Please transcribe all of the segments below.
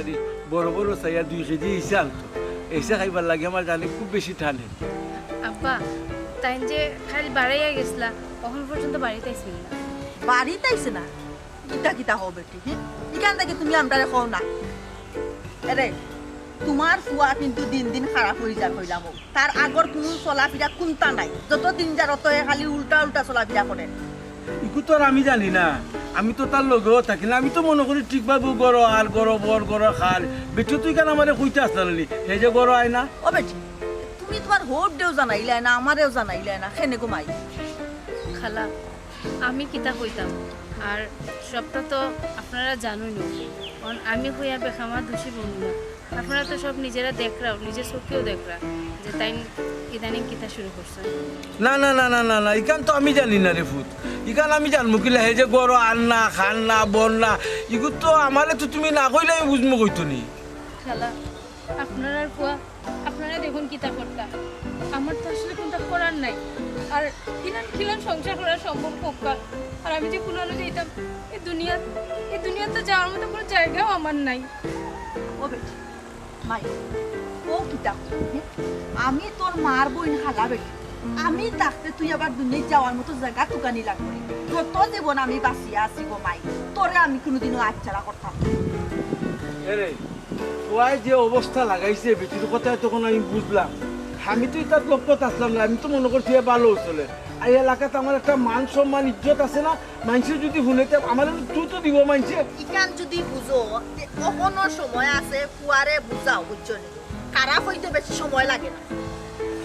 তাড়াতাড়ি বড় বড় চাইয়া 2 কেজি এসে আনতো এসে খাইবার লাগে আমার জানি খুব বেশি টানে। আব্বা তাই যে খালি বাড়াইয়া গেছলা কখন পর্যন্ত বাড়িতে আইছিল না? বাড়িতে আইছে না কিতা কিতা হবে ঠিক এখান থেকে তুমি আমরারে খাও না আরে তোমার ফুয়া কিন্তু দিন দিন খারাপ হয়ে যা কইলাম তার আগর কোনো চলাফেরা কোনটা নাই যত দিন যা রত খালি উল্টা উল্টা চলাফেরা করে ইকু তো আর আমি জানি না আমি তো তার লগেও থাকি না আমি তো মনে করি ঠিকভাবে গড় আর গড় বর গড় খাল বেটি তুই কেন আমার কইতে আসলি সেই যে গড় আয় না ও বেটি তুমি তোমার হোট দেও জানাইলে না আমারেও জানাইলে না খেনে ঘুমাই খালা আমি কিতা কইতাম আর সবটা তো আপনারা জানুই না কারণ আমি হইয়া বেখামা দোষী বন্ধু না আপনারা তো সব নিজেরা দেখরাও নিজের চোখেও দেখরা যে তাই ইদানিং কিতা শুরু করছে। না না না না না না ইখান তো আমি জানি না রে ফুট ইখান আমি জানবো কিলা হে যে গড় আন না খান না বন না ইগু তো আমারে তো তুমি না কইলে আমি বুঝবো কইতো নি খালা আপনারা কুয়া আপনারা দেখুন কিতা করতা আমার তো আসলে কোনটা করার নাই আর খিলান সংসার করা সম্ভব কোকা আর আমি যে কুলানো যাইতাম এই দুনিয়াতে যাওয়ার মতো কোনো জায়গাও আমার নাই। ও বেটি মাই ও কিতা আমি তোর মার বইন খালা বেটি আমি থাকতে তুই আবার দুনিয়া যাওয়ার মতো জায়গা তুকানি লাগবে যত জীবন আমি বাঁচিয়ে আছি গো মাই তোরে আমি কোনোদিনও আচ্ছাড়া করতাম এরে ওয়াই যে অবস্থা লাগাইছে বেটির কথা তখন আমি বুঝলাম আমি তো তার লক্ষ্য আসলাম না আমি তো মনে করছি ভালো চলে এই এলাকাতে আমার একটা মান সম্মান ইজ্জত আছে না মানুষের যদি শুনেতে আমার তুই তো দিব মানছে ইকান যদি বুঝো কখনো সময় আছে ফুয়ারে বুঝাও বুঝছো খারাপ হইতে বেশি সময় লাগে না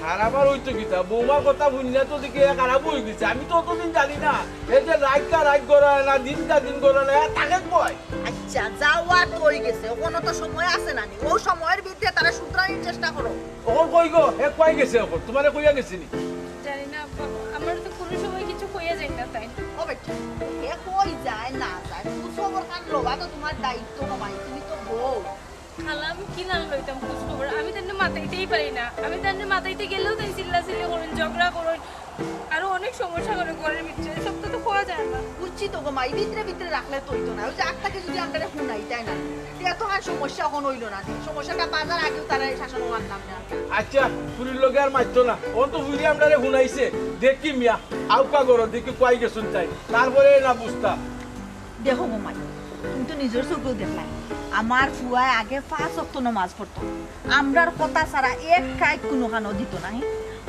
খারাপ আর হইতো কিতা বৌমার কথা শুনলে তো দেখে খারাপ হয়ে গেছে আমি তো অতদিন জানি না এই যে রাত করা না দিন করা না তাকে বয় আচ্ছা যাওয়া তো হয়ে গেছে ওখানে তো সময় আছে না ও সময়ের ভিতরে তারা শুধরানোর চেষ্টা করো ওর কই গো হে কই গেছে ওর তোমারে কইয়া গেছিনি জানি না আমার তো কোনো সময় কিছু কইয়া যায় না তাই ও বেটা হে কই যায় না যায় তুই খবর কান লবা তো তোমার দায়িত্ব নয় তুমি তো বউ খালা আমি কি নাম লইতাম খোঁজ খবর আমি তার মাথাইতেই পারি না আমি তার মাথাইতে গেলেও তাই চিল্লা করেন ঝগড়া করেন আরো অনেক সমস্যা করে ঘরের ভিতরে সব তো খোয়া যায় না বুঝছি তো গো মাই ভিতরে রাখলে তো হইতো না ওই যে আটটাকে যদি আমরা শুনাই তাই না এত আর সমস্যা এখন হইল না সমস্যাটা বাজার আগেও তারা শাসন মানলাম না আচ্ছা পুরীর লোকে আর মারতো না ও তো বুঝি আমরা শুনাইছে দেখি মিয়া আউকা করো দেখি কই গেছুন তাই তারপরে না বুঝতা দেখো গো মাই তুমি তো নিজের চোখেও দেখলাই আমার ফুয়ায় আগে 5 ওয়াক্ত নামাজ পড়তো আমরার কথা ছাড়া এক কাজ কোনোখানো দিত না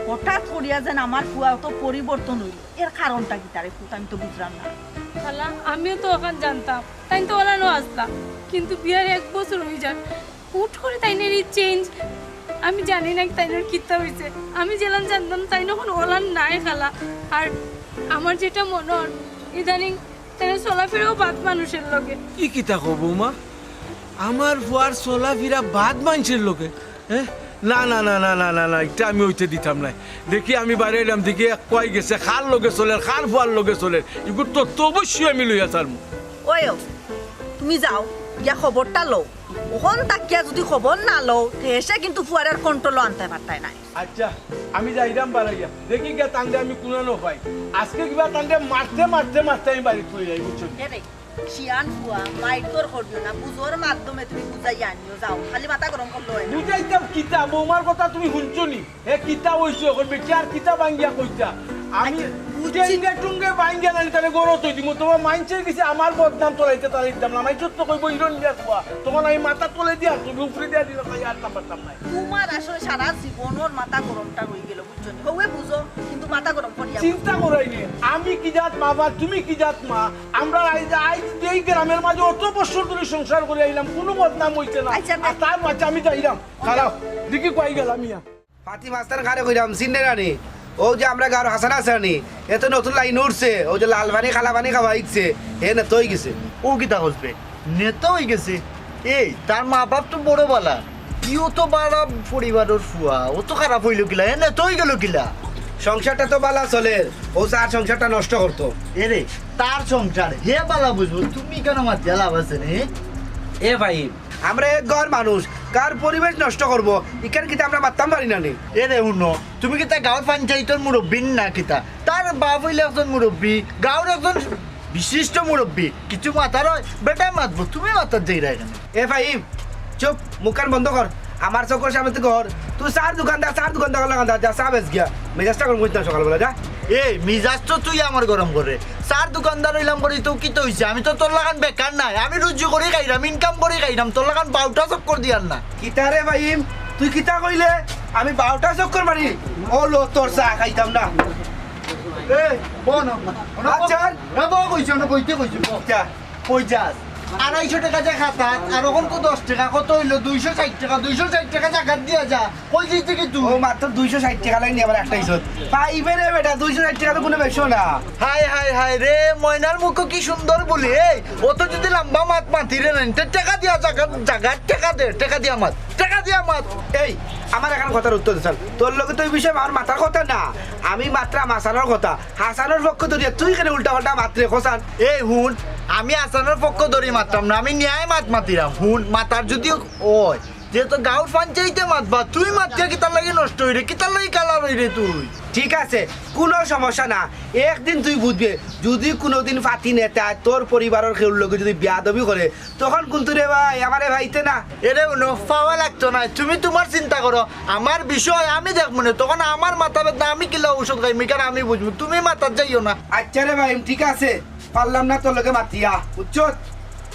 হঠাৎ করিয়া যেন আমার ফুয়া তো পরিবর্তন হইল এর কারণটা কি তারে ফুট আমি তো বুঝলাম না খালা আমিও তো ওখান জানতাম তাই তো ওলানো আসতাম কিন্তু বিয়ার 1 বছর হয়ে যান হুট করে তাইনের এই চেঞ্জ আমি জানি না তাইনের কিতা হয়েছে আমি যেলাম জানতাম তাই যখন ওলান নাই খালা আর আমার যেটা মনে হয় ইদানিং তাই চলাফেরাও বাদ মানুষের লগে কি কিতা কব মা আমার ফুয়ার চলাফেরা বাদ মানুষের লোকে হ্যাঁ না না না না না না না এটা আমি ওইতে দিতাম না দেখি আমি বাইরে এলাম দেখি কই গেছে খাল লোকে চলে খাল ফুয়ার লোকে চলে এগুলো তো অবশ্যই আমি লইয়া চালমু ওই তুমি যাও গিয়া খবরটা লও ওখান তাকিয়া যদি খবর না লও এসে কিন্তু ফুয়ারের কন্ট্রোল আনতে পারতাই নাই আচ্ছা আমি যাইরাম বাড়াইয়া দেখি গিয়া তান্ডে আমি কুনানো পাই আজকে কিবা তান্ডে মারতে আমি বাড়ি তুলে যাই বুঝছো শিয়ান ফুয়া মাইট তোর করবিও না বুঝোর মাধ্যমে তুমি বুঝাই আনিও যাও খালি মাথা গরম করলো বুঝাইতাম কিতা বৌমার কথা তুমি শুনছো নি হে কিতা হইছে ওর বেটি আর কিতা ভাঙ্গিয়া কইতা আমি বুঝাইঙ্গে টুঙ্গে ভাঙ্গিয়া নানি তারে গরো তৈ দিমু তোমার মাইন্সের কিছু আমার বদনাম তোলাইতে দিতাম না মাইন্সের তো কইব হিরণ দিয়া কুয়া তখন আমি মাথা তোলে দিয়া তুমি উপরে দিয়া দিলা তাই আর পারতাম না তোমার আসলে সারা জীবনের মাথা গরমটা হয়ে গেল বুঝছো নি হয়ে বুঝো কিন্তু মাথা গরম করিয়া চিন্তা করাইনি আমি কি জাত বাবা তুমি কি জাত মা আমরা আজ এই গ্রামের মাঝে অত বছর ধরে সংসার করে আইলাম কোনো বদনাম হইছে না আর তার মাঝে আমি যাইলাম খারাপ দেখি কই গেলাম ইয়া পাতি মাস্টার ঘরে কইরাম সিন্নে রানি ও যে আমরা গার হাসান আসানি এত নতুন লাইন উঠছে ও যে লাল পানি খালা পানি খাওয়া ইচ্ছে হে না তৈ গেছে ও কিতা হসবে নেতা হয়ে গেছে এই তার মা বাপ তো বড় বালা কিও তো বাড়া পরিবারের ফুয়া ও তো খারাপ হইল কিলা এ নেতা হয়ে গেল কিলা সংসারটা তো বালা চলে ও তার সংসারটা নষ্ট করতো এরে তার সংসার হে বালা বুঝবো তুমি কেন আমার জেলাভ আছে রে এ ভাই আমরা এক ঘর মানুষ কার পরিবেশ নষ্ট করবো এখানে কিন্তু আমরা মারতাম পারি না নি এরে শুনো তুমি কি তা গাঁও পঞ্চায়েতের মুরব্বী না কিতা তার বাপ হইলে একজন মুরব্বী গাঁওর একজন বিশিষ্ট মুরব্বী কিছু মাতার হয় বেটা মাতবো তুমি মাতার যাই রায় কেন এ ভাই চুপ মুখান বন্ধ কর আমার চোখের সামনে থেকে ঘর তুই চার দোকানদার লাগান যা চা বেচ গিয়া মেজাজটা গরম করতাম সকালবেলা যা এই মিজাজ তো তুই আমার গরম করে চার দোকানদার হইলাম করি তো কি তো হইছে আমি তো তোর লাগান বেকার নাই আমি রুজি করে খাইলাম ইনকাম করে খাইলাম তোর লাগান 12টা চক্কর দিয়ার না কিতা রে ভাইম তুই কিতা কইলে আমি 12টা চক্কর মারি ও লো তোর চা খাইতাম না এই বন আচ্ছা এ বউ কইছো না কইতে কইছো যা কই যাস 250 টাকা যা খাতা আর ওখান তো 10 টাকা কত হইলো 260 টাকা জাকাত দিয়া যা কই দিতে কি তুই ও মাত্র 260 টাকা লাগে নি আমার একটা ইসত পাইবে রে বেটা 260 টাকা তো কোনো বেশো না হাই হাই হাই রে ময়নার মুখ কি সুন্দর বলি এই ও তো যদি লম্বা মাত মাতি রে না টাকা দিয়া জাকাত টাকা দে টাকা দিয়া মাত এই আমার এখন কথার উত্তর দিছাল তোর লগে তো এই বিষয়ে আমার মাথার কথা না আমি মাত্রা মাসানোর কথা হাসানোর পক্ষ ধরিয়া তুই কেন উল্টা পাল্টা মাত্রে খোসান এই হুন আমি আসানোর পক্ষ ধরি মাততাম না আমি ন্যায় মাতিরাম হুন মাতার যদি ওই যেহেতু গাঁর পঞ্চায়েতে মাতবা তুই মাতকে কিতার লাগি নষ্ট হইরে কিতার লাগি কালার হইরে তুই ঠিক আছে কোনো সমস্যা না একদিন তুই বুঝবে যদি কোনোদিন ফাতি নেতা তোর পরিবারের কেউ লোক যদি বিয়াদবি করে তখন কিন্তু রে ভাই আমারে ভাইতে না এরে পাওয়া লাগতো না তুমি তোমার চিন্তা করো আমার বিষয় আমি দেখবো না তখন আমার মাথা ব্যথা আমি কিলা ঔষধ খাইমি কারণ আমি বুঝবো তুমি মাথার যাইও না আচ্ছা রে ভাই ঠিক আছে পারলাম না তোর লোকে মাতিয়া বুঝছো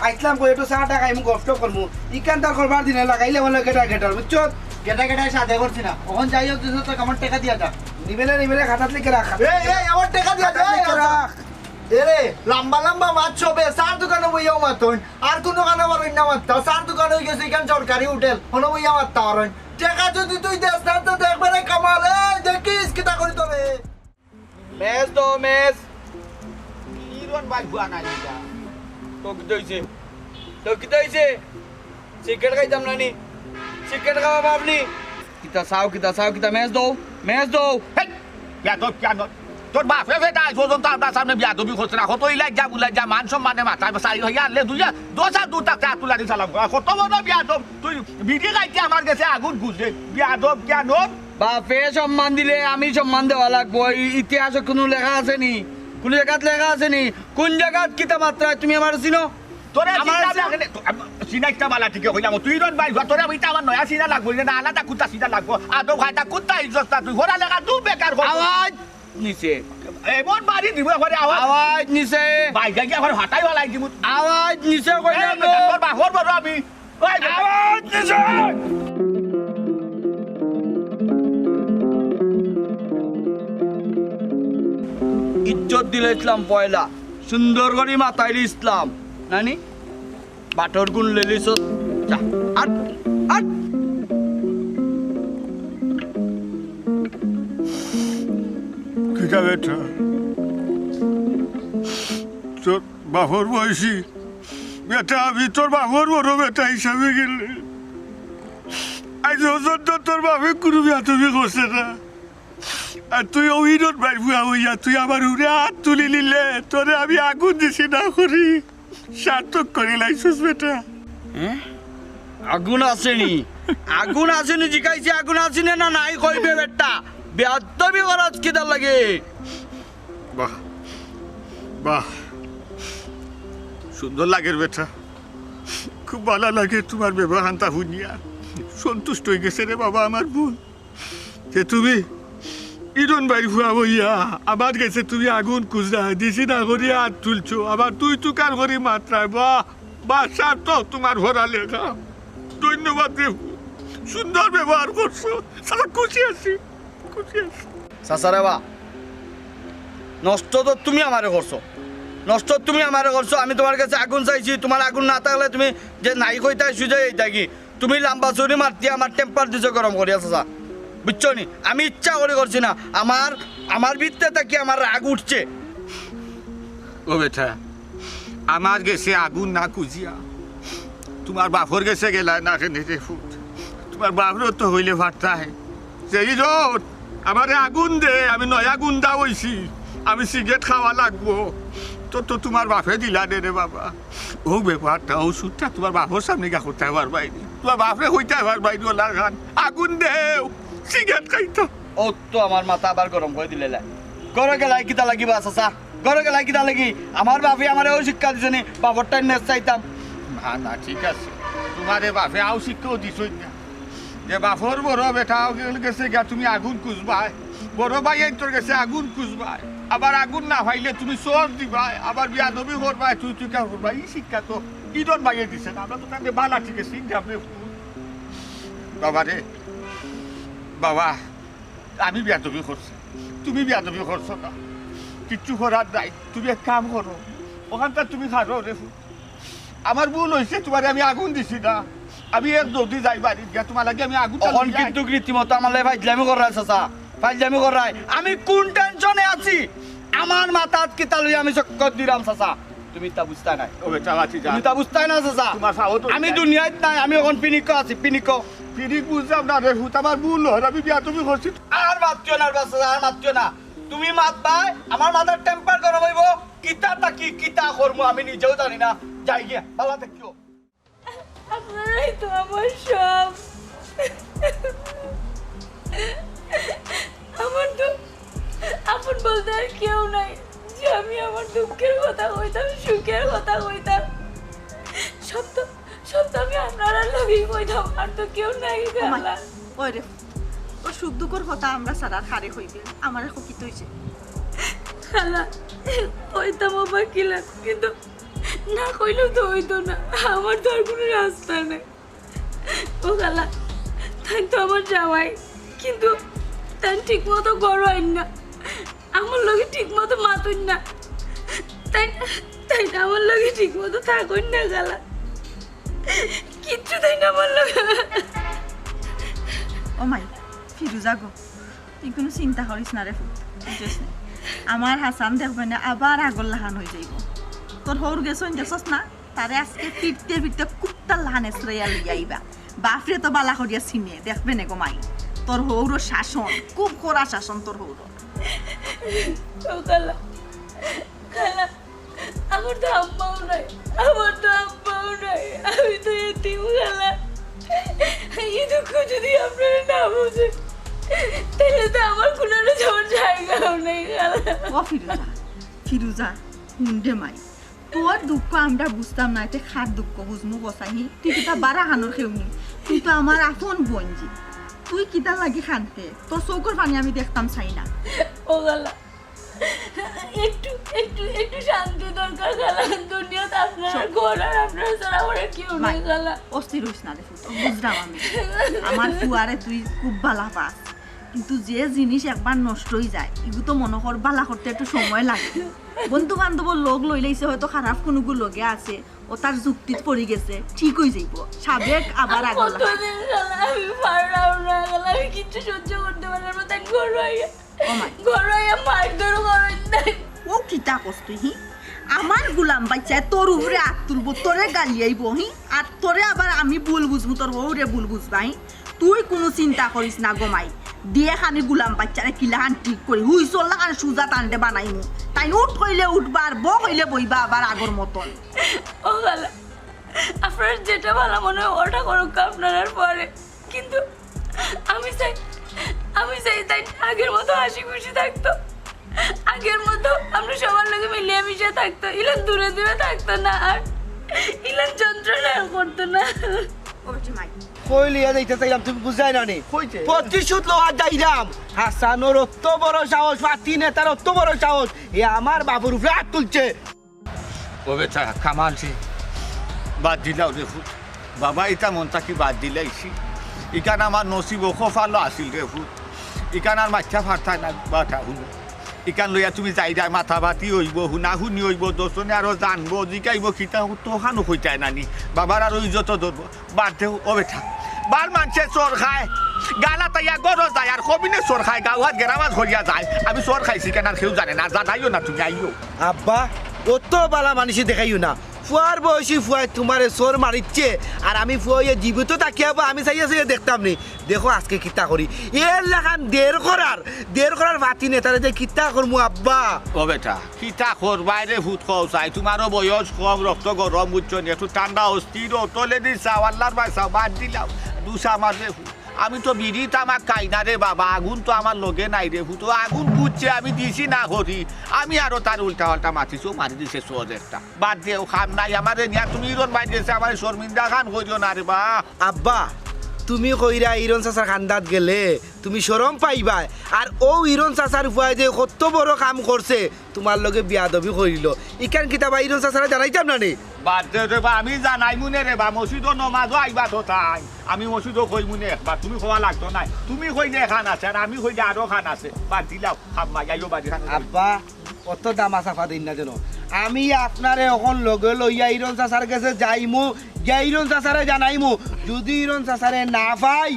আইসলাম কই একটু চা টাকা আমি কষ্ট করবো ইকান তার করবার দিনে লাগাইলে বলে গেটার বুঝছো গেটা সাথে করছি না ওখান যাই হোক তো আমার টাকা দিয়া যা নিবেলে খাতাত লিখে রাখ এই আমার টাকা দিয়া যা রাখ এরে লম্বা মাছ ছবে চার দোকানে বইয়াও মাতন আর কোন দোকানে পারেন না মাত্তা চার দোকানে হয়ে গেছে এখান সরকারি হোটেল কোনো বইয়া মাত্তা পারেন টাকা যদি তুই দেস না তো দেখবে কামালে দেখিস কিতা করি তবে মেস তো মেস ইরন বাই বুয়া নাই যা তো কি হইছে চিকেন খাইতাম না নি চিকেন খাওয়া ভাবনি কিতা চাও কিতা মেস দৌ হেই বিয়াদব কেন তোর বাপ ফেটা আইসো তো আপনার সামনে বিয়াদবি করছে না কত ইলাজ্জা মান সম্মানে মাথায় সারি হইয়া আনলে দুইয়া দোষা দুটা চা তুলা দি সালাম কত বড় বিয়াদব তুই বিড়ি খাইতে আমার কাছে আগুন গুজে বিয়াদব কেন বাপে সম্মান দিলে আমি সম্মান দেওয়া লাগবো ইতিহাসে কোনো লেখা আছে নি কোন জায়গাত লেখা আছে নি কোন জায়গাত কিতা মাত্রায় তুমি আমার চিনো তোরে আমার সিনাইটা বালা ঠিক হইলাম তুই রন ভাই তোরে ওইটা আমার নয়া সিনা লাগবো না আলাদা কুত্তা সিনা লাগবো আদব খাইতা কুত্তা ইজ্জতটা তুই ঘোরা লেখা তুই বেকার আওয়াজ নিচে এমন বাড়ি দিব ঘরে আওয়াজ নিচে ভাই গিয়া ঘরে হাঁটাই হলাই দিব আওয়াজ নিচে কইলাম তোর বাহর বড় আমি আওয়াজ নিচে ইজ্জত দিলে ইসলাম পয়লা সুন্দর করে মাথায় ইসলাম নানি বাটর গুণ লেলিস আট আট কিটা বেটা তোর বাপর বয়সী বেটা আমি তোর বাপর বড় বেটা হিসাবে গেলে আজ পর্যন্ত তোর বাপে কোনো বিয়াতবি করছে না আর তুই অভিনন ভাই বুয়া হইয়া তুই আমার উড়ে হাত তুলি নিলে তোরে আমি আগুন দিছি না করি সার্থক করি লাইছিস বেটা আগুন আসেনি জিকাইছে আগুন আসেনি না নাই কইবে বেটা বেয়াদবি করাস কিটা লাগে বাহ বাহ সুন্দর লাগে বেটা খুব ভালো লাগে তোমার ব্যবহারটা শুনিয়া সন্তুষ্ট হয়ে গেছে রে বাবা আমার বোন যে তুমি ইরন বাড়ি ফুয়া বইয়া আমার গেছে তুমি আগুন খুঁজা দিছি না করি হাত তুলছো আবার তুই তুকার করি মাত্রায় বাহ বাহ সার্থক তোমার ভরা লেখা ধন্যবাদ রে সুন্দর ব্যবহার করছো সারা খুশি আছি চাচারে বা নষ্ট তো তুমি আমারে করছো আমি তোমার কাছে আগুন চাইছি তোমার আগুন না থাকলে তুমি যে নাই কইতা সুজে এইটা কি তুমি লাম্বা চুরি মারতি আমার টেম্পার দিছো গরম করিয়া চাচা বুঝছো নি আমি ইচ্ছা করে করছি না আমার ভিতরে থাকি আমার রাগ উঠছে ও বেটা আমার গেছে আগুন না খুঁজিয়া তোমার বাপর গেছে গেলা না নিজে ফুট তোমার বাপরও তো হইলে ভাট্টায় সেই রোড আমার আগুন দে আমি নয়া গুন্ডা হইছি আমি সিগারেট খাওয়া লাগবো তো তোমার বাপে দিলা দে রে বাবা ও ব্যাপারটা ওষুধটা তোমার বাপর সামনে গা করতে হবার বাইরে তোমার বাপরে হইতে হবার বাইরে ওলা গান আগুন দেও সিগারেট খাইতো ও তো আমার মাথা আবার গরম করে দিলে গড়ে গেলাই কিতা লাগিবা চাচা গড়ে গেলাই কিতা লাগি আমার বাপে আমার ওই শিক্ষা দিছে নি বাপরটাই নেচ চাইতাম না ঠিক আছে তোমারে বাপে আও শিক্ষাও দিছই না যে বাপর বড় বেটাও গেছে গা তুমি আগুন খুঁজবাই বড় ভাই তোর গেছে আগুন খুঁজবাই আবার আগুন না পাইলে তুমি চোর দিবাই আবার বিয়া নবী করবাই তুই তুই কা করবাই এই শিক্ষা তো ইদন ভাইয়ে দিছে না আমরা তো তাকে বালা ঠিক আছে আপনি বাবা রে বাবা আমি বিয়া নবী করছি তুমি বিয়া নবী করছো না কিচ্ছু করার নাই তুমি এক কাম করো ওখানটা তুমি খারো রে আমার ভুল হয়েছে তোমার আমি আগুন দিছি না আমি এক দৌড়ি যাই বাড়ি গিয়া তোমার লাগে আমি আগুন এখন কিন্তু রীতিমতো আমার ফাইজলামি করাই চাচা ফাইজলামি করাই আমি কোন টেনশনে আছি আমার মাথাত কিতা লই আমি চক্কর দিলাম চাচা তুমি তা বুঝতা নাই ও বেটা বাঁচি যা তুমি তা বুঝতাই না চাচা তোমার সাহস আমি দুনিয়াত নাই আমি এখন পিনিক আছি পিনিক ফিরিক বুঝলাম না রে হুত আমার ভুল হয় আমি বিয়া তুমি করছি আর মাত্র না চাচা আর মাত্র না তুমি মাতবাই আমার মাথার টেম্পার গরম হইব কিতা তাকি কিতা করবো আমি নিজেও জানি না যাই গিয়া ভালো থাকিও আপনারাই তো আমার সব আমার তো আপন বলতে আর কেউ নাই যে আমি আমার দুঃখের কথা কইতাম সুখের কথা কইতাম সব তো আমি আপনারা লগেই কইতাম আর তো কেউ নাই গালা ওই রে ও সুখ দুঃখর কথা আমরা সারার হারে হইবে আমার এখন কি হইছে খালা কইতাম আবার কিলা কিন্তু না কইলেও তো হইতো না আমার তো আর কোনো রাস্তা নেই ও খালা তাই তো আমার যাওয়াই কিন্তু তাই ঠিক মতো গড়াই না আমার লগে ঠিক মতো মাতুন না তাই তাই না আমার লগে ঠিক মতো থাকুন না খালা কিচ্ছু তাই না আমার লগে ও মাই ফিরুজা গো তুই কোনো চিন্তা করিস না রে বুঝছিস না আমার হাসান দেখবে না আবার আগর লাহান হয়ে যাইব তোর হৌর গেছন দেখছস না তারে আজকে ফিরতে ফিরতে কুত্তার লাহান এসরাইয়া লইয়াইবা বাপরে তো বালা করিয়া চিনে দেখবে না গো মাই তোর হৌর শাসন খুব কড়া শাসন তোর হৌর ও খালা খালা আমার তো আম্মাও নাই আমি তো এতিম খালা এই দুঃখ যদি আপনারা না বুঝেন তাহলে তো আমার কোনো যাওয়ার জায়গাও নেই খালা ও ফিরুজা হুন্ডে মাই তোর দুঃখ আমরা বুঝতাম না এটা খার দুঃখ বুঝমু বসাহি তুই কিতা বারা হানোর খেউনি তুই তো আমার আপন বঞ্জি তুই কিতা লাগি খানতে তোর চৌকর পানি আমি দেখতাম চাই না ও খালা একটু একটু একটু শান্তি দরকার খালা দুনিয়াতে আপনার ঘর আর আপনার ছাড়া আমার কেউ নেই খালা অস্থির হইস না রে ফুটো বুঝলাম আমি আমার ফুয়ারে তুই খুব বালা পাস কিন্তু যে জিনিস একবার নষ্ট হয়ে যায় এগুলো তো মনে কর বালা করতে একটু সময় লাগে বন্ধু বান্ধবর লোক লই লাইছে হয়তো খারাপ কোনো লগে আছে ও তার যুক্তিত পড়ে গেছে ঠিক হয়ে যাইব সাবেক আবার আগলা কতদিন খালা আমি পারলাম না খালা আমি কিচ্ছু সহ্য করতে পারলাম না তাই ঘর আইয়া মারধর করেন নাই ও কিতা কষ্ট হি আমার গুলাম বাচ্চা তোর উপরে হাত তুলবো তোরে গালিয়াইব হি আর তোরে আবার আমি ভুল বুঝবো তোর বউরে ভুল বুঝবাই তুই কোনো চিন্তা করিস না গমাই দিয়ে খানি গুলাম বাচ্চারে কিলাহান ঠিক করি হুই চললা খান সুজা টানতে বানাইমু তাই উঠ হইলে উঠবা আর ব হইলে বইবা আবার আগর মতন ও খালা আপনার যেটা ভালো মনে হয় ওটা করুক আপনার পরে কিন্তু আমি চাই তাই আগের মতো হাসি খুশি থাকতো আগের মতো আমরা সবার লোকে মিলিয়ে মিশে থাকতো ইলান দূরে দূরে থাকতো না আর ইলান যন্ত্রণা করতো না কইলিয়া যাইতে চাইলাম তুমি বুঝাই না নি প্রতিশোধ লওয়া যাইলাম হাসানোর অত বড় সাহস পাতি নেতার অত বড় সাহস এ আমার বাবুর উপরে হাত তুলছে ও বেটা কামালছি বাদ দিলাও রে ফুট বাবা এটা মনটা কি বাদ দিলাইছি ইকান আমার নসিব খোফালো আসিল রে ফুট ইকান আর মাথা ফাটাই না বাটা হুনো ইকান লইয়া তুমি যাই যাই মাথা বাতি হইব হুনা হুনি হইব দোষনে আরো জানবো জিকাইব খিতা তোহানো হইতাই নানি বাবার আর যত ধরবো বাদ দেও ও বেটা বার মানছে চোর খায় গালা তাইয়া গরজ যায় আর কবিনে চোর খায় গাওয়াত গেরামাজ হরিয়া যায় আমি চোর খাইছি কেন আর কেউ জানে না জানাইও না তুমি আইও আব্বা অত বালা মানুষ দেখাইও না ফুয়ার বয়সী ফুয়াই তোমারে চোর মারিচ্ছে আর আমি ফুয়াইয়ে জীবিত তাকিয়াবো আমি চাইয়া চাইয়া দেখতাম নি দেখো আজকে কিতা করি এর লাগান দের করার ভাতি নেতারে যে কিতা করমু আব্বা ও বেটা কিতা করবাই রে ভূত খাও চাই তোমারও বয়স কম রক্ত গরম বুঝছো নি একটু ঠান্ডা অস্থির তোলে দিছাও আল্লাহর বাসাও বাদ দিলাম দুসা আমার রে আমি তো বিড়ি তামাক খাই না রে বাবা, আগুন তো আমার লগে নাই রে ফুটো, আগুন বুঝছে আমি দিছি না করি, আমি আরো তার উল্টা পাল্টা মাতিছো, মারি দিছে সহজ একটা, বাদ দিয়ে খাম নাই আমার নিয়া, তুমি ইরন মাই দিয়েছে আমার শর্মিন্দা খান কইও না রে বা। আব্বা তুমি কইরা ইরন চাচার খান্দাত গেলে তুমি শরম পাইবা, আর ও ইরন চাচার ফুয়াই যে কত বড় কাম করছে তোমার লগে বিয়াদবি করিল, ইকান কিতাবা ইরন চাচারা জানাইতাম না নি? বাদ দে রে বা, আমি জানাই মুনে রে বা, মসজিদও নমাজও আইবা তো তাই, আমি মসজিদও কই মুনে একবার, তুমি খোয়া লাগতো নাই, তুমি কইলে খান আছে আর আমি কইলে আরো খান আছে, বাদ দিলাও খাম মাই আইও বাড়ি খান। আব্বা অত দামা চাফা দিন না যেন, আমি আপনারে এখন লগে লইয়া ইরন চাচার কাছে যাইমু, গিয়া ইরন চাচারে জানাইমু, যদি ইরন চাচারে না পাই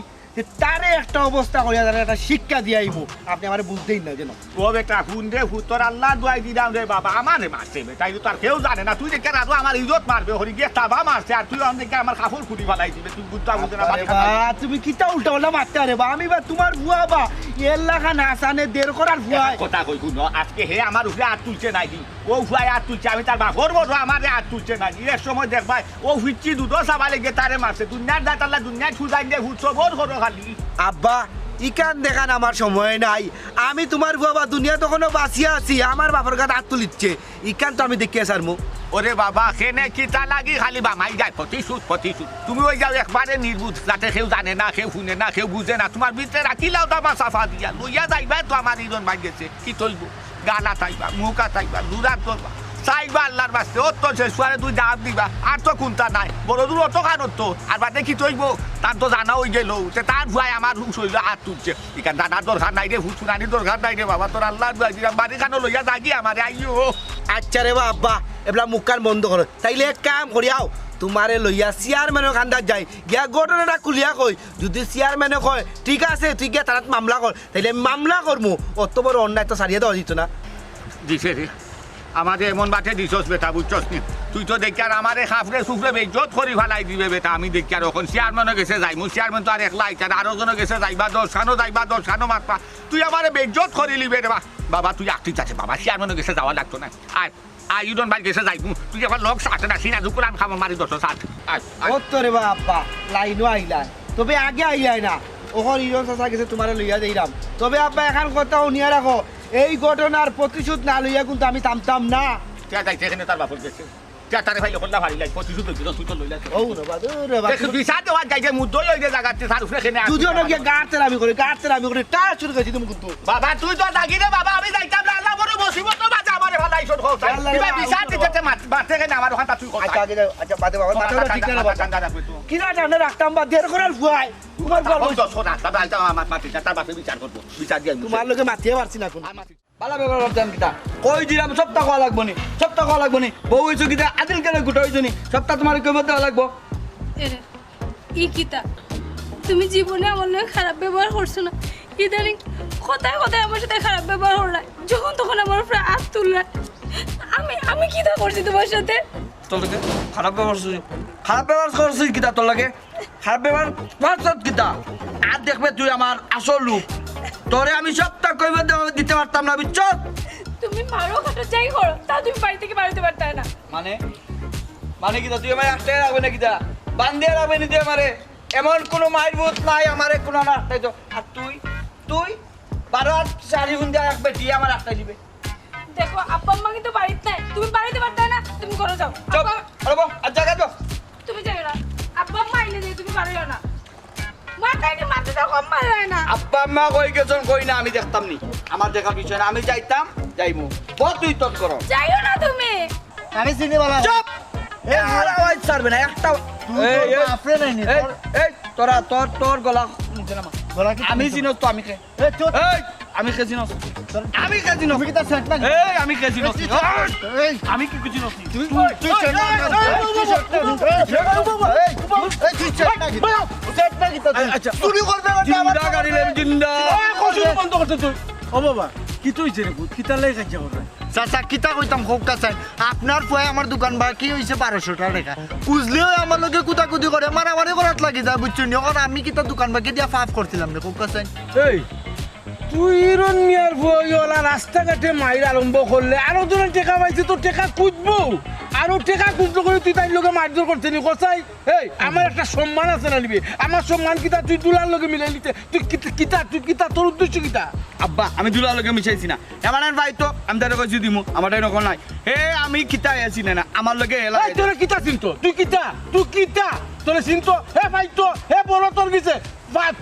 তারে একটা অবস্থা করিয়া তারে একটা শিক্ষা দিয়াইমু, আপনি আমারে বুঝতেই না যেন। ও বেটা হুন রে ফুতর আল্লাহ দোয়াই দিলাম রে বাবা, আমারে মারছে বেটা, এই তো আর কেউ জানে না, তুই দেখে রাজু আমার ইজ্জত মারবে, হরি গিয়ে তাবা মারছে, আর তুই অনেকে আমার কাপড় খুঁটি ফেলাই দিবে, তুই বুঝতে বুঝতে না আরে বা, তুমি কিতা উল্টা উল্টা মারতে আরে বা, আমি বা তোমার বুয়া বা এল্লাখা নাসানে দের করার বুয়া। কথা কই শুনো, আজকে হে আমার উপরে হাত তুলছে নাই, ও ফুয়াই হাত তুলছে, আমি তার বাপর বড় আমারে হাত তুলছে নাই, এর সময় দেখবাই ও ফিরছি দুটো সাবা লেগে তারে মারছে, দুনিয়ার দাঁতাল্লা দুনিয়ায় ছুদাই দিয়ে ফুটছো বোর করো খালি। আব্বা ইকান দেখান আমার সময় নাই, আমি তোমার বাবা দুনিয়া তখনও বাঁচিয়া আছি, আমার বাপর গাত হাত তুলিচ্ছে, ইকান তো আমি দেখিয়ে সারমু। ওরে বাবা খেনে কিতা লাগি খালি বামাই যায় প্রতিশোধ, তুমি ওই যাও একবারে নির্বুধ, যাতে কেউ জানে না, কেউ শুনে না, কেউ বুঝে না, তোমার ভিতরে রাখিলাও দামা সাফা দিয়া লইয়া যাইবা, তো আমার ইজন ভাই গেছে কি তৈব, গালা তাইবা, মুখা তাইবা, দূরাত করবা, চাইবা আল্লাহর বাস্তে, ওর তো শেষ করে তুই দাব দিবা, আর তো কোনটা নাই, বড় দূর অত কারণ তো, আর বাদে কি তৈব, তার তো জানা হয়ে গেল, তার ভুয়াই আমার শরীরে হাত তুলছে, এখান জানার দরকার নাই রে, হুচুরানির দরকার নাই রে বাবা, তোর আল্লাহর বাড়ি খানো লইয়া যাগি আমারে আইও। আচ্ছা রে বা আব্বা এবলা মুখ কান বন্ধ করো, তাইলে এক কাম করিয়াও তোমারে লইয়া চেয়ারম্যানের খান্দার যাই, গিয়া ঘটনাটা খুলিয়া কই, যদি চেয়ারম্যানে কয় ঠিক আছে তুই গিয়া তারা মামলা কর, তাইলে আমি মামলা করবো, অত বড় অন্যায় তো সারিয়ে দেওয়া দিত না। দিছে রে আমাদের এমন বাটে দিছস বেটা, বুঝছস নি, তুই তো দেখি আর আমারে খাফরে সুফরে বেজত করি ফেলাই দিবে বেটা, আমি দেখি আর ওখান চেয়ারম্যানও গেছে যাইমু, চেয়ারম্যান তো আর একলা আইছে, আরো জনও গেছে যাইবা, 10 খানো যাইবা, 10 খানো মারবা, তুই আমারে বেজত করি লিবে রে বাবা, তুই আকটি আছে বাবা, চেয়ারম্যানও গেছে যাওয়া লাগতো না, আয় আয় ইউডন ভাই গেছে যাইমু, তুই আবার লোক সাথে না সিনা দুকুরান খাবো মারি 10 সাথ, আয় অত রে বা আব্বা লাইনও আইলাই, তবে আগে আইলাই না, ওখন ইরন চাচা গেছে তোমারে লইয়া দিলাম, তবে আব্বা এখন কথা শুনিয়া রাখো, এই ঘটনার প্রতিশোধ না লইয়া কিন্তু আমি থামতাম না। যাইছে এখানে তার বাপর গেছে, তারে ভাই লোকলা ভারি লাগে, প্রতিশোধ লইছিল, তুই তো লইলা ও রে বা রে বা, বিচার দেওয়া যাইছে মুদ্দই হইতে জাগাতে তার উপরে এখানে যদিও না গিয়া গাড়তে আমি করি টা শুরু করেছি তুমি কিন্তু। বাবা তুই তো লাগি রে বাবা, আমি যাইতাম না, আল্লাহ বড় মুসিবত বাজা আমারে ভালাই শোন হোক, কিবা বিচার দিতে মারতে কেন আমার ওখানে তুই কথা আচ্ছা আগে যাও, আচ্ছা বাদে বাবা মাথাটা ঠিক না বাবা, কি না জানে রাখতাম বা দের করার ভয় তোমার গল্প শোনা, তবে আইতাম আমার মাটি তার বাপে বিচার করবো, বিচার দিয়ে তোমার লগে মাতিয়ে পারছি না কোন বালা ব্যবহার করতাম কিতা কই দিলাম, সপ্তাহ খাওয়া লাগবো নি, সপ্তাহ খাওয়া লাগবো নি, বউ হইছো কিতা আদিল কেন গুটা হইছো নি, সপ্তাহ তোমার কই দেওয়া লাগবো। এরে ই কিতা, তুমি জীবনে আমার লগে খারাপ ব্যবহার করছো না, ইদানিং কথায় কথায় আমার সাথে খারাপ ব্যবহার করলা, যখন তখন আমার উপরে হাত তুললা, আমি কিতা করছি তোমার সাথে? তোর লাগে খারাপ ব্যবহার করছি, খারাপ ব্যবহার করছি কিতা তোর লাগে, খারাপ ব্যবহার পাঁচত কিতা, আর দেখবে তুই আমার আসল রূপ, তোরে আমি সপ্তাহ কইব দিতে পারতাম না, বুঝছ? তুমি মারো খাটো যাই করো, তা তুমি বাড়ি থেকে বাড়িতে পারতে না। মানে কিতা তুই আমার আটটাই রাখবে না কিতা, বান্ধিয়ে রাখবে নি তুই আমারে, এমন কোনো মায়ের বোধ নাই আমারে কোনো না আটটাই তো, আর তুই 12 ঘন্টা রাখবে দিয়ে আমার আটটাই দিবে। দেখো আব্বা আম্মা কিন্তু বাড়িতে নাই, তুমি বাড়িতে পারতে না, তুমি ঘরে যাও। চুপ আর জায়গা তো তুমি যাও না, আব্বা আম্মা আইলে যে তুমি পারো না, মাথায় মাথা দাও কম মারে না। আব্বা আম্মা কই গেছেন কই না আমি দেখতাম নি, আমার দেখার বিষয় না, আমি যাইতাম যাইমু, বহুত তুই তৎ করো, যাইও না তুমি। আমি চিনি বলা চুপ এ আর আওয়াজ ছাড়বে না একটা, আপরে নাই নি এই তোরা তোর গলা নিচে নামা, গলা কি আমি চিনস তো আমি খে, এ চুপ এই আমি খে চিনস, আমি খে চিনস, তুমি কি তার সেট না এই আমি খে চিনস, এই আমি কি চিনস তুই সেট না তুই সেট না কি আচ্ছা চুরি করবে জিন্দা গাড়ি লেন জিন্দা বন্ধ করতে তুই, ও বাবা কি তুই যে রে কি তার লাগে কাজ করবে চাচা কিতা কইতাম হোকটা চাই আপনার পয় আমার দোকান বা কি হইছে 1200 টাকা বুঝলেও আমার লগে কুতাকুতি করে মারামারি করাত লাগি যায় বুঝছেন, এখন আমি কিতা দোকান বাকি দিয়া ফাফ করছিলাম রে হোকটা চাই। এই তুই রন মিয়ার বইওয়ালা রাস্তাঘাটে মাইর আরম্ভ করলে আরো জনের টেকা পাইছে তো টেকা খুঁজবো আরো টেকা খুঁজলো করে তুই তাই লোকে মারধর করতে নি কোথায় এই আমার একটা সম্মান আছে না নিবি আমার সম্মান কিতা তুই দুলার লোকে মিলাই নিতে তুই কিতা তোর উদ্দেশ্য কিতা আব্বা আমি দুলার লগে মিশাইছি না এমন ভাই তো আমি তাদের কইছি দিমু আমার তাই নকল নাই হে আমি কিতা আছি না আমার লগে এলা এই তোরে কিতা চিনতো তুই কিতা তোরে চিনতো হে ভাই তো হে বড় তোর গেছে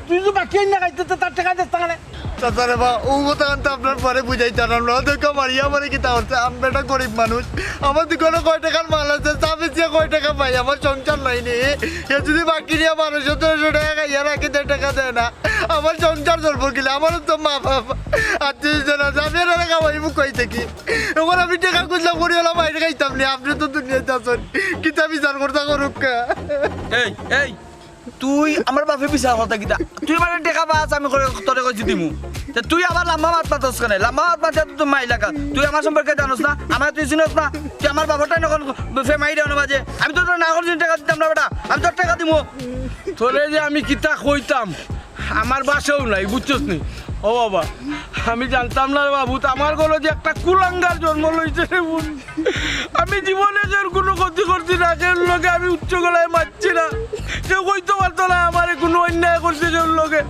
তুই তো বাকি না খাইতে তার টাকা দিস তাহলে চাচারে বা ও কথা তো আপনার পরে বুঝাইতাম না দেখো মারিয়া মারি কি তা হচ্ছে আমি একটা গরিব মানুষ আমার দোকানে কয় টাকার মাল আছে চাপে দিয়ে কয় টাকা পাই আমার সংসার নাই নি এ যদি বাকি নিয়ে 1200 টাকা খাইয়া রাখি টাকা দেয় না আমার সংসার চলবো গেলে আমারও তো মা বাবা আত্মীয়জন আছে আমি এরা খাওয়াই মুখ কই থাকি এখন আমি টাকা খুঁজলাম করি হলাম বাইরে খাইতাম নি আপনি তো দুনিয়াতে আছেন কিতা বিচার করতে করুক এই এই তুই আমার বাপে বিচার কথা কিতা তুই মানে টেকা পাস আমি তোরে কইছি দিমু তুই আবার লাম্বা মাত পাতস কেন লাম্বা মাত পাতে তুই মাই লাগা তুই আমার সম্পর্কে জানোস না আমার তুই চিনস না তুই আমার বাবাটাই নকল ফেমাই দেও না বাজে আমি তো তোর না করছি টাকা দিতাম না বেটা আমি তোর টাকা দিমু তোরে যে আমি কিতা কইতাম আমার বাসাও নাই বুঝছস নি ও বাবা আমি জানতাম না রে বাবু আমার গলো যে একটা কুলাঙ্গার জন্ম লইছে রে বোন আমি জীবনে যে কোনো ক্ষতি করছি না কেন লোকে আমি উচ্চ গলায় মারছি না কেউ কইতে পারতো না আমার কোনো অন্যায় করছে যে লোকে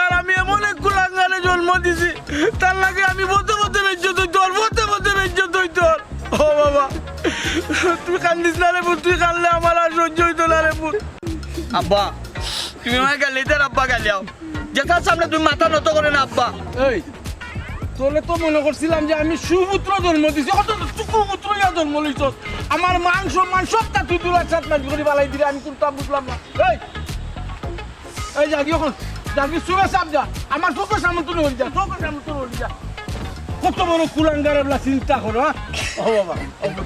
আর আমি এমন এক কুলাঙ্গারে জন্ম দিছি তার লাগে আমি বলতে বেজ্জত হইতো আর বলতে বেজ্জত হইতো ও বাবা তুই কান্দিস না রে বোন তুই কানলে আমার আর সহ্য হইতো না রে বোন আব্বা তুমি আমায় গেলে তোর আব্বা গেলিয়াও যেটার সামনে তুমি মাথা নত করে না আব্বা এই তোলে তো মনে করছিলাম যে আমি সুপুত্র জন্ম দিছি অত সুপুত্র ইয়া জন্ম লইছ আমার মান সম্মান সবটা তুই দুলার সাথ মাঝি করে বালাই দিলে আমি কোনটা বুঝলাম না এই জাগি এখন জাগি সুরে সাপ যা আমার চোখের সামনে তুলে হয়ে যা চোখের সামনে তুলে হয়ে যা কত বড় কুলাঙ্গার বলা চিন্তা করো হ্যাঁ ও বাবা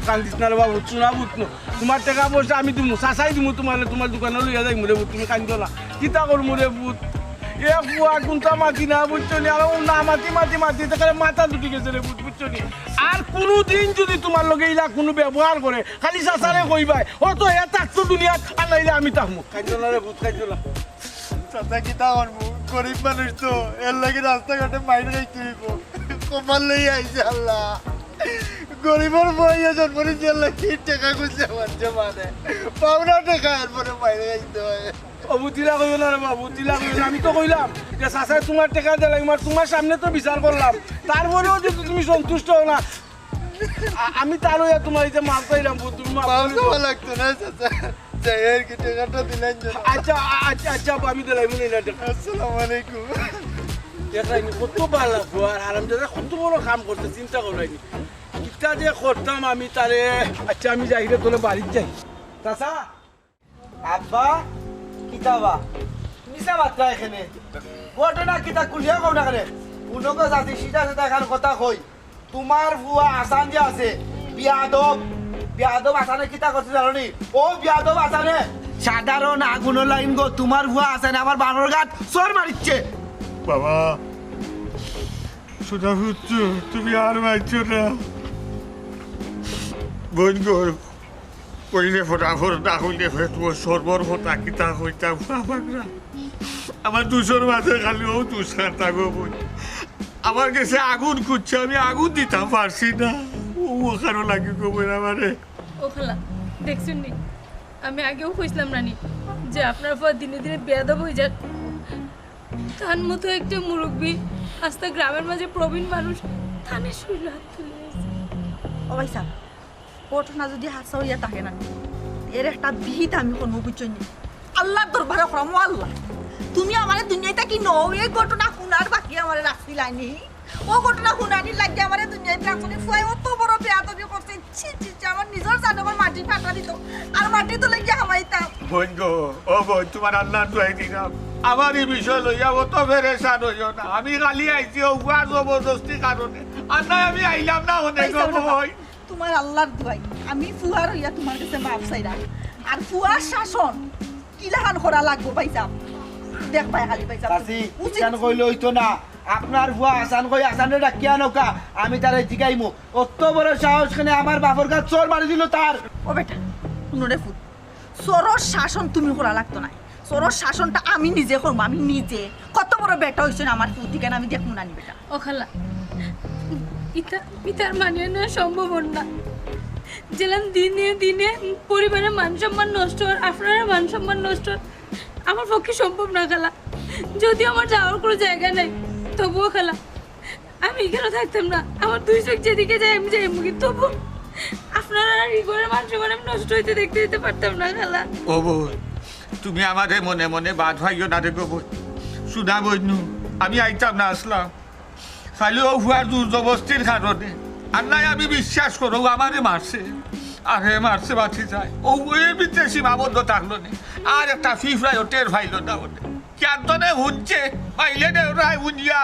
কান্দিস না রে বাবু শোনা বুঝলো তোমার টাকা পয়সা আমি দিমু চাচাই দিমু তোমার দোকানে লইয়া যাই মুরে বুত তুমি কান্দিও না কিতা কর মুরে বুত এ বুয়া কোনটা মাতি না বুঝছো নি আর না মাতি তাহলে মাথা দুটি গেছে রে বুঝছো নি আর কোনোদিন যদি তোমার লগে ইলা কোনো ব্যবহার করে খালি চাচারে কইবাই ও তো এ থাকতো দুনিয়াত আর নাইলে আমি থাকবো কান্দিও না রে বুত কান্দিও না চাচা কিতা করবো গরিব মানুষ তো এর লাগে রাস্তাঘাটে মাইনে খাইতে হইব কমাল লই আইছে আল্লাহ গরিবের বইয়া জন্ম নিতে আল্লাহ কি টাকা খুঁজছে মানছে মানে পাওনা টাকা এরপরে মাইনে খাইতে হয় বুতিলা কইও না রে বাবা বুতিলা কইও না আমি তো কইলাম যে চাচাই তোমার টাকা দিলাম তোমার সামনে তো বিচার করলাম তারপরেও যদি তুমি সন্তুষ্ট হও না আমি তারও তোমার এই যে মাল চাইলাম তুমি পাওনা লাগতো না চাচা যাই কি টাকাটা দিলেন আচ্ছা আমি দিলাম না টাকা আসসালামু আলাইকুম দেখাই কত ভালো লাগবো আর আরামদাদা কত বড় কাম করতে চিন্তা করাইনি কিতা যে করতাম আমি তারে আচ্ছা আমি যাই রে তোলে বাড়ির যাই চাচা আব্বা কিতাবা মিশা মাত্রা এখানে ঘটনা কিতা কুলিয়া কও না করে উনকে জাতি সিধা সিধা খান কথা কই তোমার বুয়া আসান যে আছে বিয়াদব আসানে কিতা করতে জানো নি ও বিয়াদব আসানে সাধারণ আগুনের লাইন গো তোমার বুয়া আসানে আমার বানর গাত সর মারিচ্ছে বাবা শুধু বুঝছো তুমি আর মাইছো না বোন গো কইলে ফটাফট না হইলে তোমার সর্বর ফটা কিতা হইতাম বাবারা আমার দুশোর মাঝে খালি ও দুষ্কার থাকবো বোন আমার কাছে আগুন খুঁজছে আমি আগুন দিতাম পারছি না ও ওখানে লাগি গো বোন আমারে ও খালা দেখছুন নি আমি আগেও কইছিলাম রানী যে আপনার পর দিনে দিনে বেয়াদব হয়ে যান তার মতো একটা মুরব্বী আস্তা গ্রামের মাঝে প্রবীণ মানুষ থানে শুইল হাত তুলে ও ভাই সাহেব ঘটনা যদি হাসা হইয়া থাকে না এর একটা বিহিত আমি কোনো বুঝছি আল্লাহর দরবারে করম আল্লাহ তুমি আমার দুনিয়াতে কি নও এই ঘটনা শুনার বাকি আমার রাখছি লাইনি ও ঘটনা শুনানি লাগে আমার দুনিয়াতে আসলে ফুয়াই অত বড় বেয়াদবি করছে ছি আমার নিজের জানবার মাটি ফাটা দিত আর মাটি তো লেগে হামাইতাম বোন গো ও বোন তোমার আল্লাহ দোয়াই দিলাম আমার এই বিষয় লইয়া অত ফেরেশান হইও না আমি খালি আইছি ও বুয়া জবরদস্তি কারণে আর না আমি আইলাম না অনেক ভয় তোমার আল্লাহর দোয়াই আমি ফুয়ার হইয়া তোমার কাছে মাপ চাইরা আর ফুয়ার শাসন কিলাহান করা লাগবো পাইছাম দেখ ভাই খালি পাইছাম চাচি কেন কইলে হইতো না আপনার বুয়া আসান কই আসানে ডাকিয়া নৌকা আমি তারে জিগাইমু অত বড় সাহস কেন আমার বাপর গাছ চোর মারি দিল তার ও বেটা শুনুরে ফুট সরর শাসন তুমি করা লাগতো না সরর শাসনটা আমি নিজে করবো আমি নিজে কত বড় বেটা হইছে না আমার ফুটি কেন আমি দেখবো না নি বেটা ও খালা ইতার মানিয়ে নেওয়া সম্ভব না। যেলাম দিনে দিনে পরিবারের মান সম্মান নষ্ট হয়, আপনারা মান সম্মান নষ্ট হয়, আমার পক্ষে সম্ভব না খালা। যদিও আমার যাওয়ার কোনো জায়গা নেই, তবুও খালা আমি এখানে থাকতাম না। আমার দুই চোখ যেদিকে যায় আমি যাই মুখে, তবু আপনারা আর এই ঘরের মান সম্মান আমি নষ্ট হইতে দেখতে দিতে পারতাম না খালা। ও বউ তুমি আমাদের মনে মনে বাদ ভাইও না রে গো বই শুনা বইনু আমি আইতাম না আসলাম খালি ও হুয়ার জোর জবস্তির কারণে আর নাই আমি বিশ্বাস করো ও আমারে মারছে আরে মারছে বাঁচি যায় ও এর ভিতরে সীমাবদ্ধ থাকলো না আর একটা ফিফরাই ও টের ফাইলো না ওটা ক্যান্তনে হুঁজছে পাইলে নে ওরাই হুঁজিয়া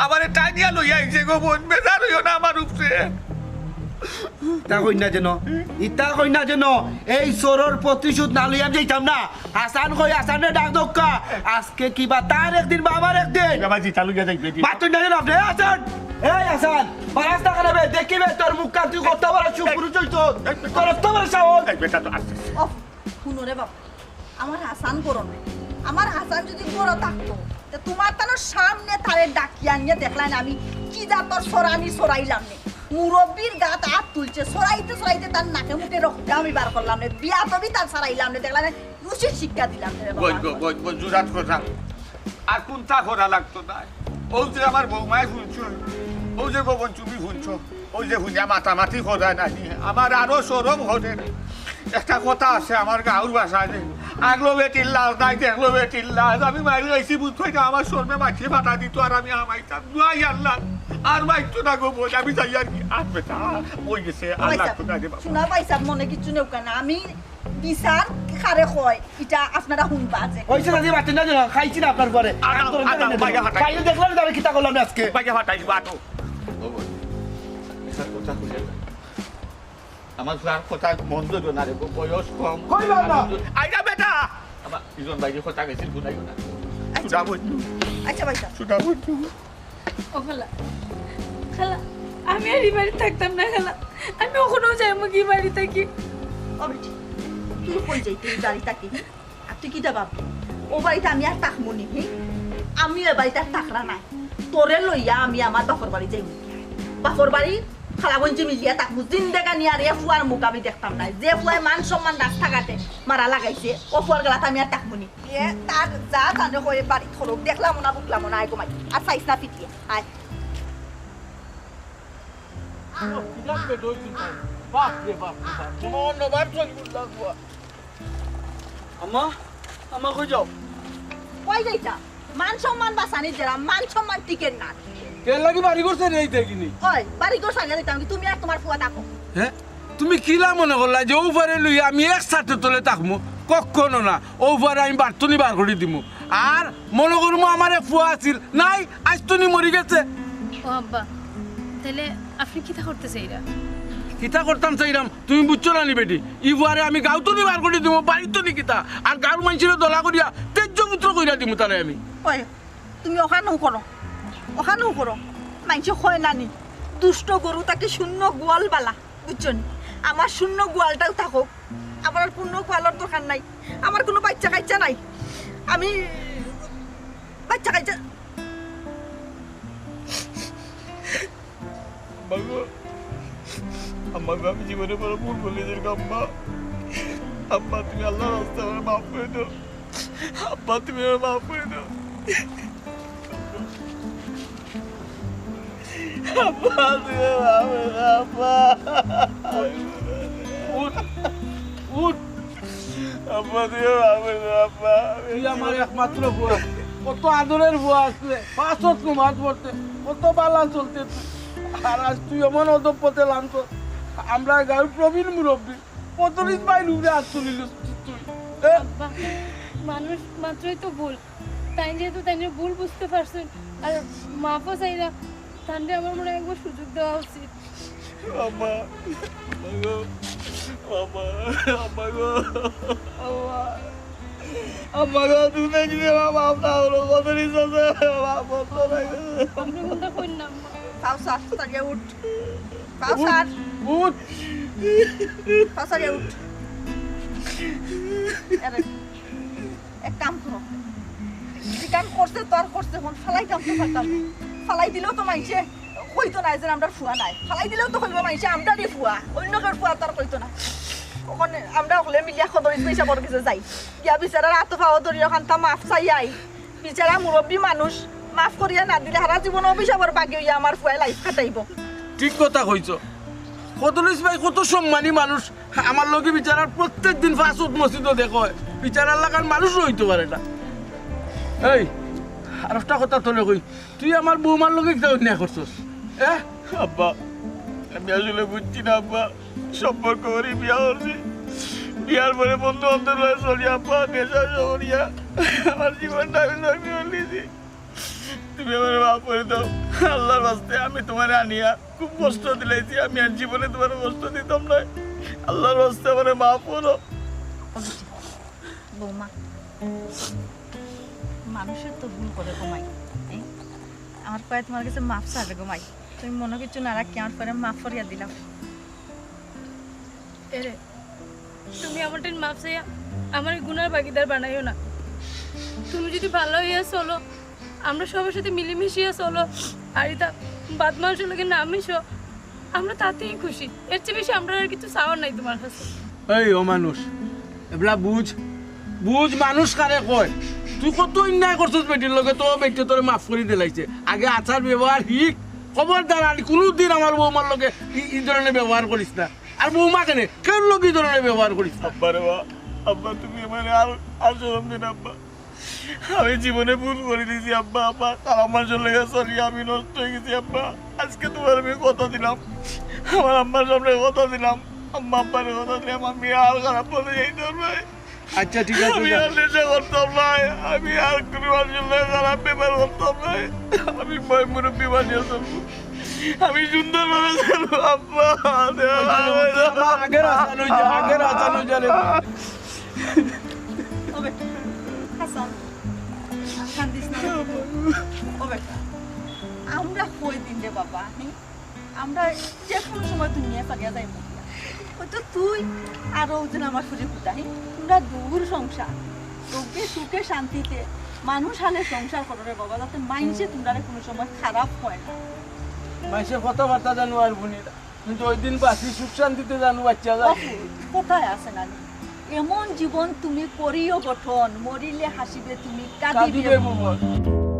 আমারে টানিয়া লইয়া আইছে গো বোন বেজার হইও না আমার উপরে ইতা কই না যেন ইতা কই না যেন এই চোরর প্রতিশোধ না লইয়া যাইতাম না হাসান কই হাসানে ডাক দক্কা আজকে কিবা তার একদিন বা আমার একদিন বাবা জি চালু গিয়ে দেখবে মাতুই না যেন আপনি হাসান এই হাসান বারাস্তা খারাপে দেখিবে তোর মুখ কান্তি কত বড় চুপুরু চইতো তোর তো বড় সাহস বেটা তো আসছে ও শুনো রে বাবা, আমার হাসান করো না। আমার হাসান যদি বড় থাকতো তো তোমার তার সামনে তারে ডাকিয়া নিয়ে দেখলেন আমি কি যা তোর সরানি সরাইলাম নে মুরব্বীর গাত হাত তুলছে সরাইতে সরাইতে তার নাকে মুখে রক্ত আমি বার করলাম না বিয়া তবে তার সারাইলাম না দেখলেন উচিত শিক্ষা দিলাম রে বাবা। জুরাত কথা আর কোনটা করা লাগতো না ও যে আমার বৌমায় শুনছো ও যে গোবন চুমি শুনছো ওই যে হুঁজা মাতামাতি করা নাই আমার আরো সরম হতে একটা কথা আছে আমার গাঁর ভাষায় যে আগলো বেটির লাজ নাই দেখলো বেটির লাজ আমি মারি গেছি বুঝতে আমার শর্মে মাছিয়ে ফাটা দিত আর আমি আমাইতাম দুয়াই আল্লাহ আর মাইতো না গো বোঝ আমি চাই আর কি আর বেটা ওই গেছে আল্লাহ তো না রে বাবা শোনা পাইছা মনে কিছু নেও কেন আমি বিচার খারে কয় এটা আপনারা শুনবা যে কইছে না যে মাতুই না যেন খাইছি না আপনার পরে খাইলে দেখলাম আমি কিতা করলাম আজকে বাইকে ফাটাই বাটো কথা খুলে আমার যার কথা মন্দ না রে বয়স কম কইবা না আইরা বেটা আমার ইজন বাইকে কথা গেছিল গুনাই না সুদা বইতু আচ্ছা পাইছা সুদা বইতু ও খালা খালা আমি আর এই বাড়ি থাকতাম না খালা, আমি ওখানেও যাই মুখি বাড়ি থাকি। ও বেটি তুই কই যাই তুই গাড়ি থাকি আর তুই কিটা ভাবি ও বাড়িতে আমি আর থাকমনি আমি এ বাড়িতে আর থাকরা নাই তোরে লইয়া আমি আমার বাপর বাড়ি যাই বাপর বাড়ি খালাগঞ্জি মিলিয়া তাক জিন্দেগা নিয়ে আর এ ফুয়ার মুখ আমি দেখতাম না যে ফুয়ায় মান সম্মান রাস্তা ঘাটে মারা লাগাইছে ও ফুয়ার গেলাতে আমি আর থাকমনি তার যা জানে হয়ে বাড়ি খরক দেখলাম না বুকলাম না আয় গোমাই আর চাইস না পিটিয়ে আয় আম্মা আম্মা কই যাও কই যাইতা মান সম্মান বাসানি জেরা মান সম্মান টিকেন না কে লাগি বাড়ি করছে রে এইটা কিনি ওই বাড়ি গো সাঙ্গে দিতাম কি তুমি আর তোমার ফুয়া থাকো হ্যাঁ তুমি কিলা মনে করলা যে ওভারে লই আমি এক সাথে তলে থাকবো কখনো না ওভারে আমি বার্তনি বার করে দিব আর মনে করবো আমার ফুয়া আছিল নাই আজ তুমি মরি গেছে ও আব্বা তাহলে আপনি কিতা করতেছে এরা? কিতা করতাম চাইরাম তুমি বুঝছো না নি বেটি ইবারে আমি গাঁও তো বার করে দিব বাড়ি তো নি কিতা আর গাঁর মানুষের দলা করিয়া তেজ্যপুত্র কইরা দিব তারে আমি ওই তুমি ওখানেও করো মাইছে হয় নানি দুষ্ট গরু তাকে শূন্য গোয়াল বালা বুঝছেন আমার শূন্য গোয়ালটাও থাকুক আমার আর পূর্ণ গোয়ালের দরকার নাই আমার কোনো বাচ্চা কাচ্চা নাই আমি বাচ্চা কাচ্চা আম্মা আমি জীবনে বড় ভুল বলেছি আম্মা আম্মা তুমি আল্লাহ রাস্তা করে মাফ করে দাও আব্বা তুমি আমার মাফ করে দাও আব্বা তুমি আব্বা উঠ উঠ আব্বা তুমি আব্বা তুই আমার একমাত্র বুয়া কত আদরের বুয়া আসলে 5 ওয়াক্ত নামাজ পড়তে কত বালা চলতে আর আজ তুই এমন অদব পথে লামতো আমরা গাঁর প্রবীণ মুরব্বী পতরিস ভাই লুড়ে আসছিলিস তুই আব্বা মানুষ মাত্রই তো ভুল, তাই যেহেতু তাই ভুল বুঝতে পারছেন আর মাফও চাইরা তাহলে আমার মনে হয় একবার সুযোগ দেওয়া উচিত। আম্মা আম্মা আম্মা গো আম্মা গো তুমি যদি আমার বাপ না হলো কত নিস আছে বাপ বন্ধ লাগে আপনি কোনটা করেন না আম্মা? পাউসার তারিয়া উঠ পাউসার উঠ পাউসারিয়া উঠ এক কাম করো যে কাম করছে তো আর করছে ফোন ফালাই কাম তো ফালতাম ফালাই দিলেও তো মাইছে কইতো না যে আমরা ফুয়া নাই ফালাই দিলেও তো কইবা মাইছে আমরারই ফুয়া অন্য কার ফুয়া তার কইতো না ওখানে আমরা হলে মিলিয়া খবর পয়সা বড় কিছু যাই গিয়া বিচারার আতো পাওয়া ধরি ওখানটা মাফ চাই আই বিচারা মুরব্বী মানুষ মাফ করিয়া না দিলে সারা জীবন অভিশাপর বাকি হইয়া আমার ফুয়াই লাইফ কাটাইব ঠিক কথা কইছো কদলিস ভাই কত সম্মানী মানুষ আমার লগে বিচারার প্রত্যেক দিন ফাঁসুত মসজিদ দেখো বিচারার লাগার মানুষ হইতে পারে না এই আর একটা কথা তোলে কই তুই আমার বৌমার লগে কিতা অন্যায় করছস আব্বা আমি আসলে বুঝছি না আব্বা সম্পর্ক করি বিয়া করছি বিয়ার পরে বন্ধু বান্ধব চলি আব্বা নেশা সরিয়া আমার জীবনটা আমি নষ্ট করে নিয়েছি তুমি আমার মাফ করে দাও আল্লাহর বাস্তে আমি তোমার আনিয়া খুব কষ্ট দিলাইছি আমি আর জীবনে তোমার কষ্ট দিতাম না আল্লাহর বাস্তে আমার মাফ করো বৌমা মানুষের তো ভুল করে কমাই আমার পায়ে তোমার কাছে মাফ চাবে গো মাই তুমি মনে কিছু না রাখি আমার পরে মাফ করিয়া দিলাম এরে তুমি আমার মাফ চাইয়া আমার গুনার ভাগিদার বানাইও না তুমি যদি ভালো হইয়া চলো আমরা সবার সাথে মিলেমিশিয়া চলো আর এটা বাদ মানুষের লোকের নাম মিশো আমরা তাতেই খুশি এর চেয়ে বেশি আমরা আর কিছু চাওয়ার নাই তোমার কাছে এই ও মানুষ এবলা বুঝ বুঝ মানুষ কারে কয় তুই কত অন্যায় করছিস বেটির লগে তো বেটি তোরে মাফ করে দিলাইছে আগে আচার ব্যবহার শিখ খবরদার আর কোনোদিন আমার বৌমার লগে এই ধরনের ব্যবহার করিস না আর বৌমা কেনে কেন লোক এই ধরনের ব্যবহার করিস না আব্বা রে আব্বা তুমি মানে আর জন্ম দিন আব্বা আমি জীবনে ভুল করে দিয়েছি আব্বা আব্বা আর আমার জন্য সরি আমি নষ্ট হয়ে গেছি আব্বা আজকে তোমার আমি কথা দিলাম আমার আম্মার সামনে কথা দিলাম আম্মা আব্বার কথা দিলাম আমি আর খারাপ বলে যাইতাম না আচ্ছা ঠিক আছে আমি আর নেশা করতাম না আমি আর কোনো মানুষের লগে খারাপ ব্যবহার করতাম না আমি মুরব্বী বানিয়ে চলবো আমি সুন্দরভাবে চলবো আব্বা আগের আসানো জানে ওবে হাসান কান্দিস না ওবে আমরা কই দিন রে বাবা আমরা যে কোনো সময় তুই নিয়ে পারিয়া যাইব ওই তো তুই আর ওজন আমার সুযোগ কোথায় তোমরা দূর সংসার তোকে সুখে শান্তিতে মানুষ হালে সংসার করো রে বাবা যাতে মাইন্ডসে তোমরা কোনো সময় খারাপ হয় না মাইসের কথাবার্তা জানো আর বুনিরা কিন্তু ওই দিন বাসি সুখ শান্তিতে জানো বাচ্চা যায় কোথায় আছে না এমন জীবন তুমি করিও গঠন মরিলে হাসিবে তুমি কাঁদিবে কাঁদিবে